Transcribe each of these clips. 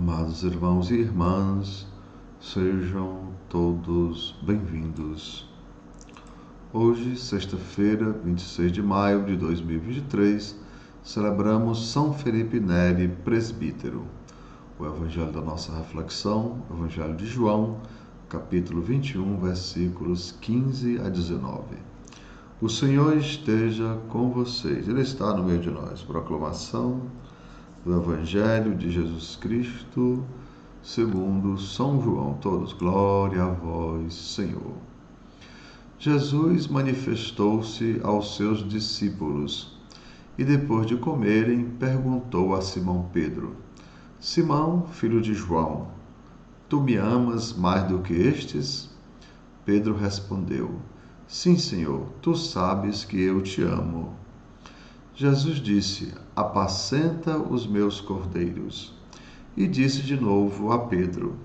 Amados irmãos e irmãs, sejam todos bem-vindos. Hoje, sexta-feira, 26 de maio de 2023, celebramos São Felipe Neri, presbítero. O evangelho da nossa reflexão, o evangelho de João, capítulo 21, versículos 15 a 19. O Senhor esteja com vocês, Ele está no meio de nós. Proclamação do Evangelho de Jesus Cristo, segundo São João. Todos, glória a vós, Senhor. Jesus manifestou-se aos seus discípulos e, depois de comerem, perguntou a Simão Pedro: Simão, filho de João, tu me amas mais do que estes? Pedro respondeu: Sim, Senhor, tu sabes que eu te amo. Jesus disse: Apacenta os meus cordeiros. E disse de novo a Pedro: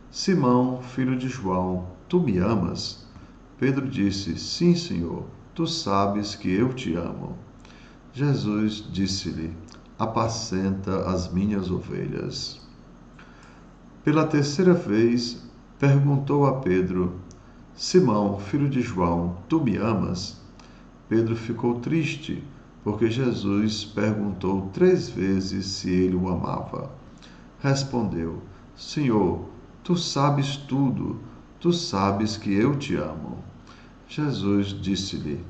Simão, filho de João, tu me amas? Pedro disse: Sim, Senhor, tu sabes que eu te amo. Jesus disse-lhe: Apacenta as minhas ovelhas. Pela terceira vez, perguntou a Pedro: Simão, filho de João, tu me amas? Pedro ficou triste, porque Jesus perguntou 3 vezes se ele o amava. Respondeu: Senhor, tu sabes tudo, tu sabes que eu te amo. Jesus disse-lhe: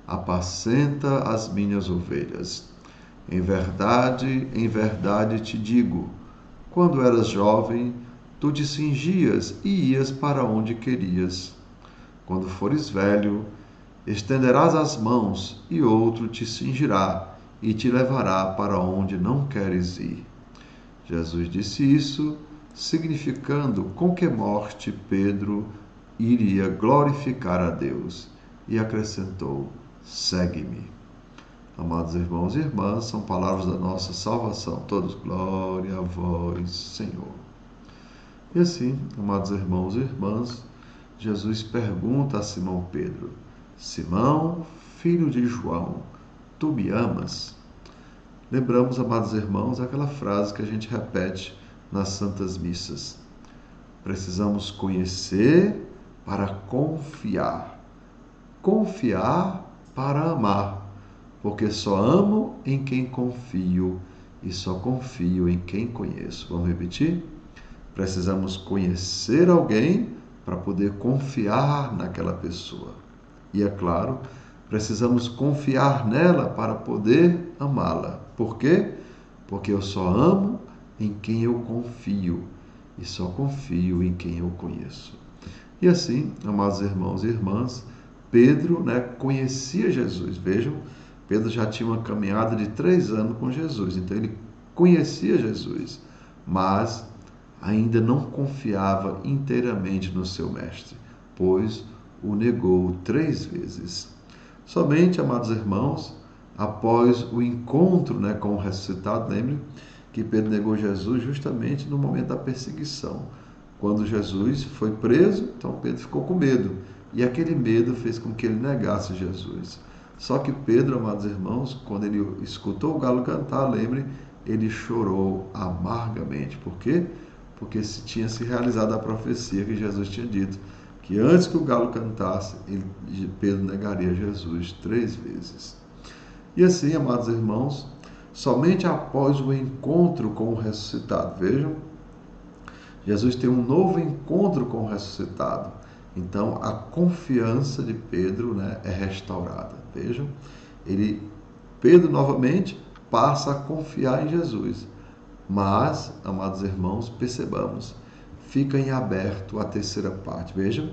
Apacenta as minhas ovelhas. Em verdade te digo, quando eras jovem, tu te cingias e ias para onde querias. Quando fores velho, estenderás as mãos, e outro te cingirá e te levará para onde não queres ir. Jesus disse isso, significando com que morte Pedro iria glorificar a Deus, e acrescentou: Segue-me. Amados irmãos e irmãs, são palavras da nossa salvação. Todos, glória a vós, Senhor. E assim, amados irmãos e irmãs, Jesus pergunta a Simão Pedro: Simão, filho de João, tu me amas? Lembramos, amados irmãos, aquela frase que a gente repete nas Santas Missas. Precisamos conhecer para confiar. Confiar para amar, porque só amo em quem confio e só confio em quem conheço. Vamos repetir? Precisamos conhecer alguém para poder confiar naquela pessoa. E é claro, precisamos confiar nela para poder amá-la. Por quê? Porque eu só amo em quem eu confio e só confio em quem eu conheço. E assim, amados irmãos e irmãs, Pedro conhecia Jesus. Vejam, Pedro já tinha uma caminhada de 3 anos com Jesus, então ele conhecia Jesus, mas ainda não confiava inteiramente no seu mestre, pois o negou 3 vezes. Somente, amados irmãos, após o encontro com o ressuscitado, lembre que Pedro negou Jesus justamente no momento da perseguição. Quando Jesus foi preso, então Pedro ficou com medo, e aquele medo fez com que ele negasse Jesus. Só que Pedro, amados irmãos, quando ele escutou o galo cantar, lembre, ele chorou amargamente. Por quê? Porque tinha se realizado a profecia que Jesus tinha dito, que antes que o galo cantasse, Pedro negaria Jesus 3 vezes. E assim, amados irmãos, somente após o encontro com o ressuscitado, vejam, Jesus tem um novo encontro com o ressuscitado. Então, a confiança de Pedro é restaurada. Vejam, Pedro novamente passa a confiar em Jesus. Mas, amados irmãos, percebamos, fica em aberto a terceira parte. Vejam,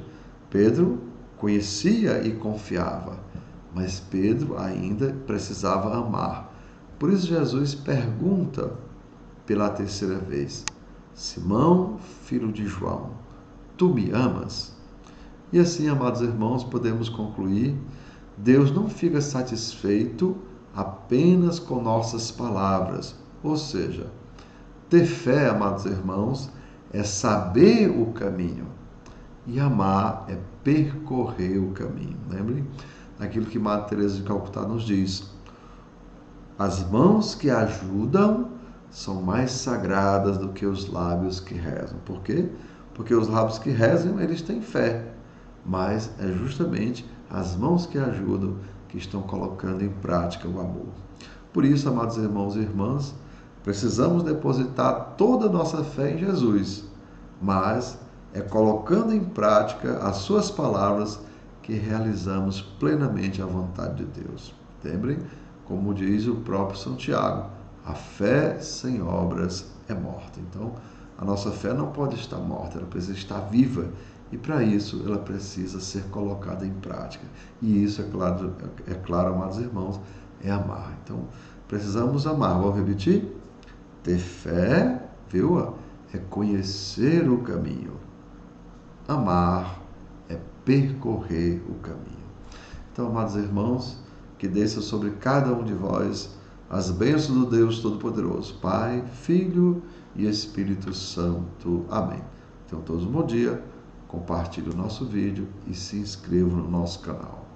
Pedro conhecia e confiava, mas Pedro ainda precisava amar. Por isso Jesus pergunta pela terceira vez: Simão, filho de João, tu me amas? E assim, amados irmãos, podemos concluir: Deus não fica satisfeito apenas com nossas palavras, ou seja, ter fé, amados irmãos, é saber o caminho. E amar é percorrer o caminho. Lembrem daquilo que Madre Teresa de Calcutá nos diz: as mãos que ajudam são mais sagradas do que os lábios que rezam. Por quê? Porque os lábios que rezam, eles têm fé, mas é justamente as mãos que ajudam que estão colocando em prática o amor. Por isso, amados irmãos e irmãs, precisamos depositar toda a nossa fé em Jesus, mas é colocando em prática as suas palavras que realizamos plenamente a vontade de Deus. Lembrem, como diz o próprio São Tiago, a fé sem obras é morta. Então, a nossa fé não pode estar morta, ela precisa estar viva. E para isso, ela precisa ser colocada em prática. E isso, é claro, amados irmãos, é amar. Então, precisamos amar. Vou repetir? Ter fé, viu? É conhecer o caminho. Amar é percorrer o caminho. Então, amados irmãos, que desça sobre cada um de vós as bênçãos do Deus Todo-Poderoso, Pai, Filho e Espírito Santo. Amém. Tenham todos um bom dia, compartilhe o nosso vídeo e se inscrevam no nosso canal.